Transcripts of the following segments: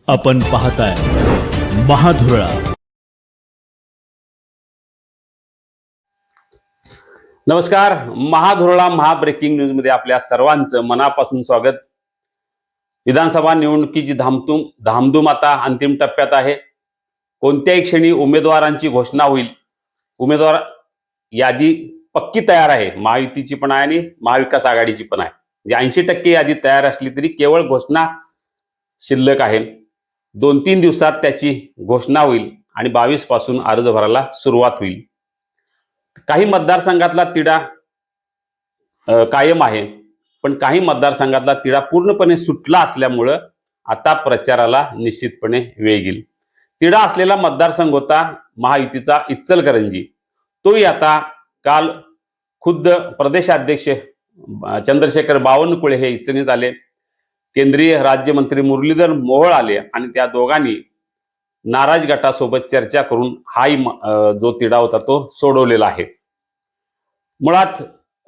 आपण पाहताय महाधुरळा. नमस्कार. महाधुरळा ब्रेकिंग न्यूज मध्ये आपल्या सर्वांचं मनापासून स्वागत. विधानसभा निवडणुकीची धामधूम आता अंतिम टप्प्यात आहे. कोणत्याही क्षणी उमेदवारांची घोषणा होईल. उमेदवार यादी पक्की तयार आहे. महायुतीची पण आहे आणि महाविकास आघाडीची पण आहे. म्हणजे 80% यादी तयार असली तरी केवळ घोषणा शिल्लक आहे. 2-3 दिवसात त्याची घोषणा होईल आणि 22 पासून अर्ज भरायला सुरुवात होईल. काही मतदारसंघातला तिढा कायम आहे, पण काही मतदारसंघातला तिढा पूर्णपणे सुटला असल्यामुळं आता प्रचाराला निश्चितपणे वेग येईल. तिढा असलेला मतदारसंघ होता महायुतीचा इचलकरंजी. तोही आता काल खुद्द प्रदेशाध्यक्ष चंद्रशेखर बावनकुळे हे इचलकरंजीत आले. केंद्रीय राज्यमंत्री मुरलीधर मोहोळ आले आणि त्या दोघांनी नाराज गटासोबत चर्चा करून हाही जो तिढा होता तो सोडवलेला आहे. मुळात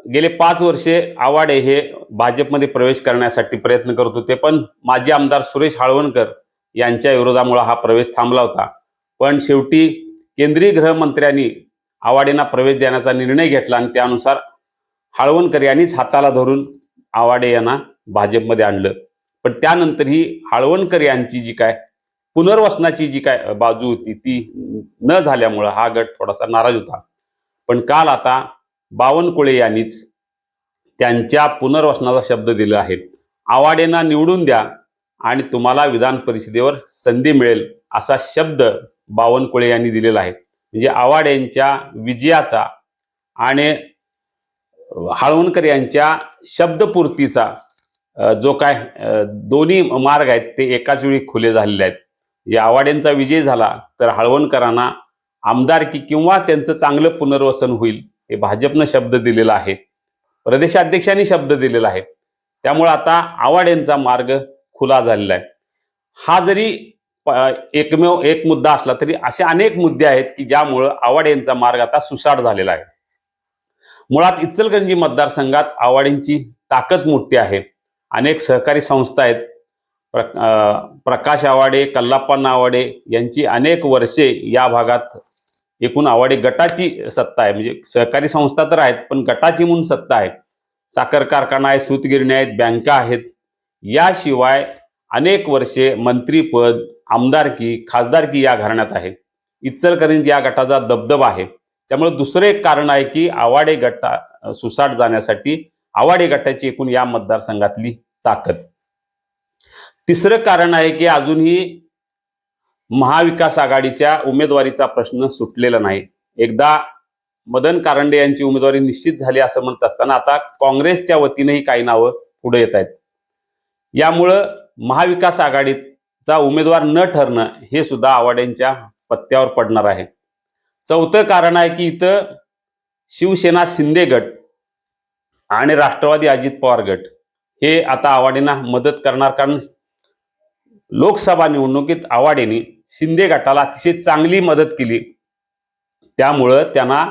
गेले 5 वर्षे आवाडे हे भाजपमध्ये प्रवेश करण्यासाठी प्रयत्न करत होते, पण माजी आमदार सुरेश हाळवणकर यांच्या विरोधामुळे हा प्रवेश थांबला होता. पण शेवटी केंद्रीय गृहमंत्र्यांनी आवाडेंना प्रवेश देण्याचा निर्णय घेतला आणि त्यानुसार हाळवणकर यांनीच हाताला धरून आवाडे यांना भाजपमध्ये आणलं. पण त्यानंतरही हाळवणकर यांची जी काय पुनर्वसनाची जी काय बाजू होती ती न झाल्यामुळं हा गट थोडासा नाराज होता. पण काल आता बावनकुळे यांनीच त्यांच्या पुनर्वसनाचा शब्द दिला आहे. आवाडेंना निवडून द्या आणि तुम्हाला विधान परिषदेवर संधी मिळेल असा शब्द बावनकुळे यांनी दिलेला आहे. म्हणजे आवाडेंच्या विजयाचा आणि हाळवणकर यांच्या शब्दपूर्तीचा जो काय दोन्ही मार्ग आहेत ते एकाच वेळी खुले झालेले आहेत. या आवाडेंचा विजय झाला तर हाळवणकरांना आमदारकी किंवा त्यांचं चांगलं पुनर्वसन होईल हे भाजपनं शब्द दिलेला आहे, प्रदेशाध्यक्षांनी शब्द दिलेला आहे. त्यामुळे आता आवाडेंचा मार्ग खुला झालेला आहे. हा जरी एकमेव एक मुद्दा असला तरी असे अनेक मुद्दे आहेत की ज्यामुळं आवाडेंचा मार्ग आता सुसाट झालेला आहे. मुळात इचलकरंजी मतदारसंघात आवाडेंची ताकद मोठी आहे. अनेक सहकारी संस्था आहेत. प्रकाश आवाडे, कल्लाप्पा आवाडे यांची अनेक वर्षे या भागात एकूण आवाडे गटाची सत्ता आहे. म्हणजे सहकारी संस्था तर आहेत पण गटाची म्हणून सत्ता आहे. साखर कारखाना आहे, सूतगिरण्या आहेत, बँका आहेत. याशिवाय अनेक वर्षे मंत्रीपद, आमदारकी, खासदारकी या घराण्यात आहे. इचलकरंजी या गटाचा दबदबा आहे. त्यामुळे दुसरे एक कारण आहे की आवाडे गटा सुसाट जाण्यासाठी आवाडे गटाची एकूण या मतदारसंघातली ताकद. तिसरं कारण आहे की अजूनही महाविकास आघाडीच्या उमेदवारीचा प्रश्न सुटलेला नाही. एकदा मदन कारंडे यांची उमेदवारी निश्चित झाली असं म्हणत असताना आता काँग्रेसच्या वतीनेही काही नावं पुढे येत आहेत. यामुळं महाविकास आघाडीचा उमेदवार न ठरणं हे सुद्धा आवाडेंच्या पत्त्यावर पडणार आहे. चौथं कारण आहे की इथं शिवसेना शिंदे गट आणि राष्ट्रवादी अजित पवार गट हे आता आवाडेंना मदत करणार. कारण लोकसभा निवडणुकीत आवाडेंनी शिंदे गटाला अतिशय चांगली मदत केली. त्यामुळं त्यांना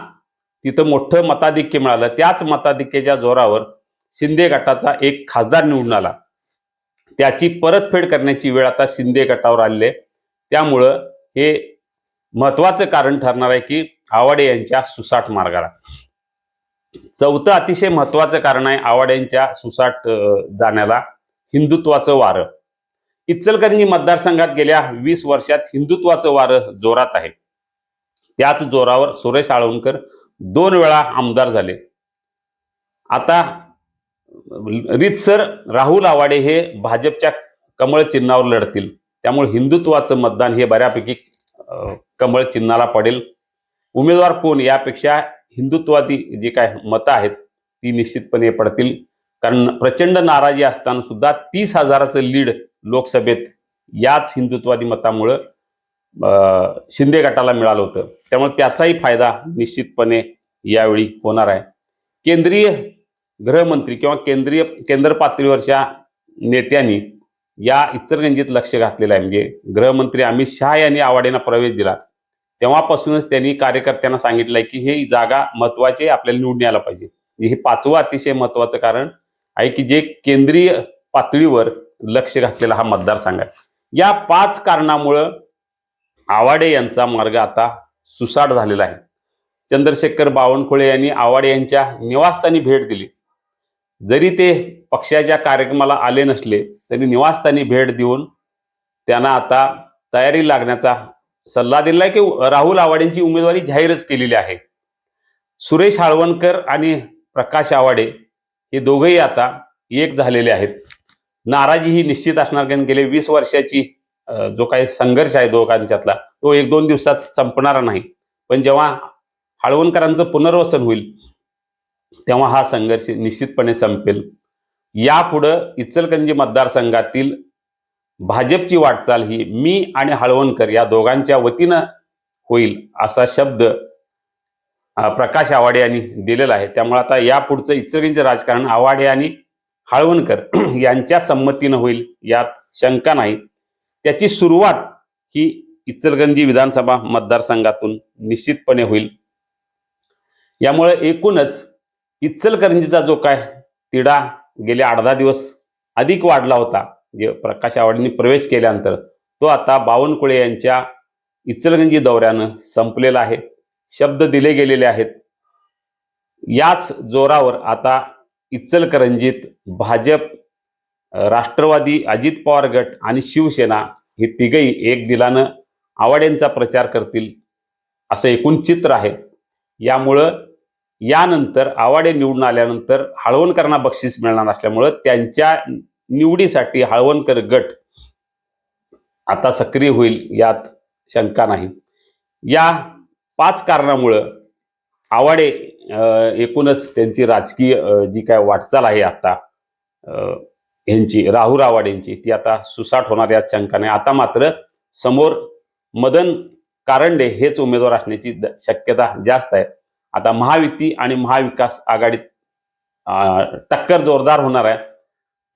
तिथं मोठं मताधिक्य मिळालं. त्याच मताधिक्याच्या जोरावर शिंदे गटाचा एक खासदार निवडून आला. त्याची परतफेड करण्याची वेळ आता शिंदे गटावर आलेली आहे. त्यामुळं हे महत्त्वाचं कारण ठरणार आहे की आवाडे यांच्या सुसाट मार्गाला. चौथं अतिशय महत्त्वाचं कारण आहे आवाडेंच्या सुसाट जाण्याला हिंदुत्वाचं वारं. इचलकरंजी मतदारसंघात गेल्या 20 वर्षात हिंदुत्वाचं वारं जोरात आहे. त्याच जोरावर सुरेश हाळवणकर 2 वेळा आमदार झाले. आता रीतसर राहुल आवाडे हे भाजपच्या कमळ चिन्हावर लढतील. त्यामुळे हिंदुत्वाचं मतदान हे बऱ्यापैकी कमळ चिन्हाला पडेल. उमेदवार कोण यापेक्षा हिंदुत्वादी जी काय मतं आहेत ती निश्चितपणे पडतील. कारण प्रचंड नाराजी असताना सुद्धा 30,000चं लीड लोकसभेत याच हिंदुत्वादी मतामुळं शिंदे गटाला मिळालं होतं. त्यामुळे त्याचाही फायदा निश्चितपणे यावेळी होणार आहे. केंद्रीय गृहमंत्री किंवा केंद्र पातळीवरच्या नेत्यांनी या इचलकरंजीत लक्ष घातलेलं आहे. म्हणजे गृहमंत्री अमित शहा यांनी आवाडेंना प्रवेश दिला तेव्हापासूनच त्यांनी कार्यकर्त्यांना सांगितलंय की हे जागा महत्त्वाची आपल्याला निवडून यायला पाहिजे. हे 5वं अतिशय महत्त्वाचं कारण आहे की जे केंद्रीय पातळीवर लक्ष घातलेला हा मतदारसंघ आहे. या 5 कारणामुळं आवाडे यांचा मार्ग आता सुसाट झालेला आहे. चंद्रशेखर बावनकुळे यांनी आवाडे यांच्या निवासस्थानी भेट दिली. जरी ते पक्षाच्या कार्यक्रमाला आले नसले तरी निवासस्थानी भेट देऊन त्यांना आता तयारी लागण्याचा सल्ला दिला आहे की राहुल आवाडेंची उमेदवारी जाहीरच केलेली आहे. सुरेश हाळवणकर आणि प्रकाश आवाडे हे दोघेही आता एक झालेले आहेत. नाराजी ही निश्चित असणार, कारण गेले 20 वर्षाची जो काही संघर्ष आहे दोघांच्यातला तो 1-2 दिवसात संपणारा नाही. पण जेव्हा हाळवणकरांचं पुनर्वसन होईल तेव्हा हा संघर्ष निश्चितपणे संपेल. यापुढं इचलकरंजी मतदारसंघातील भाजपची वाटचाल ही मी आणि हाळवणकर या दोघांच्या वतीनं होईल असा शब्द प्रकाश आवाडे यांनी दिलेला आहे. त्यामुळे आता यापुढचं इचलकरंजी राजकारण आवाडे आणि हाळवणकर यांच्या संमतीनं होईल यात शंका नाही. त्याची सुरुवात ही इचलकरंजी विधानसभा मतदारसंघातून निश्चितपणे होईल. यामुळे एकूणच इचलकरंजीचा जो काय तिढा गेले 8-10 दिवस अधिक वाढला होता, जे प्रकाश आवाडेंनी प्रवेश केल्यानंतर, तो आता बावनकुळे यांच्या इचलकरंजी दौऱ्यानं संपलेला आहे. शब्द दिले गेलेले आहेत. याच जोरावर आता इचलकरंजीत भाजप, राष्ट्रवादी, अजित पवार गट आणि शिवसेना हे तिघही एक दिलानं आवाडेंचा प्रचार करतील असं एकूण चित्र आहे. यामुळं यानंतर आवाडे निवडून आल्यानंतर हाळवणकरांना बक्षीस मिळणार असल्यामुळं त्यांच्या निवडीसाठी हाळवणकर गट आता सक्रिय होईल यात शंका नाही. या 5 कारणामुळं आवाडे एकूणच त्यांची राजकीय जी काय वाटचाल आहे आता यांची, राहुल आवाडेंची, ती आता सुसाट होणार यात शंका नाही. आता मात्र समोर मदन कारंडे हेच उमेदवार असण्याची शक्यता जास्त आहे. आता महायुती आणि महाविकास आघाडीत टक्कर जोरदार होणार आहे.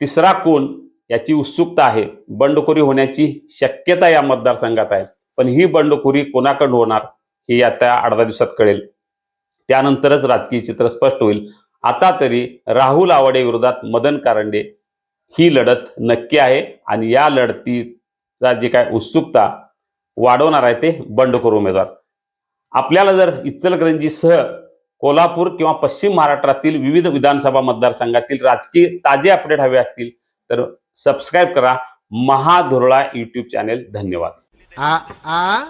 तिसरा कोण याची उत्सुकता आहे. बंडखोरी होण्याची शक्यता या मतदारसंघात आहे. पण ही बंडखोरी कोणाकडून होणार हे आता 8-10 दिवसात कळेल. त्यानंतरच राजकीय चित्र स्पष्ट होईल. आता तरी राहुल आवाडे विरोधात मदन कारंडे ही लढत नक्की आहे आणि या लढतीचा जे काय उत्सुकता वाढवणार आहे ते बंडखोर उमेदवार. आपल्याला जर इचलकरंजीसह कोल्हापूर किंवा पश्चिम महाराष्ट्रातील विविध विधानसभा मतदारसंघातील राजकीय ताजे अपडेट हवे असतील तर सबस्क्राईब करा महाधुरळा यूट्यूब चॅनेल. धन्यवाद. आ आ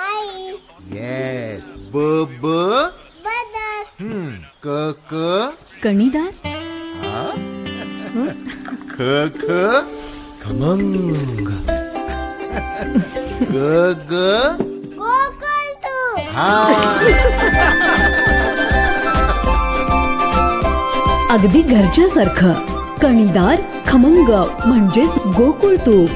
आई येस ब ब बदक क क कणीदार ख ख खमंग ग ग गोकुळ अगदी घरच्यासारखं. कणीदार खमंग म्हणजेच गोकुळ तूप.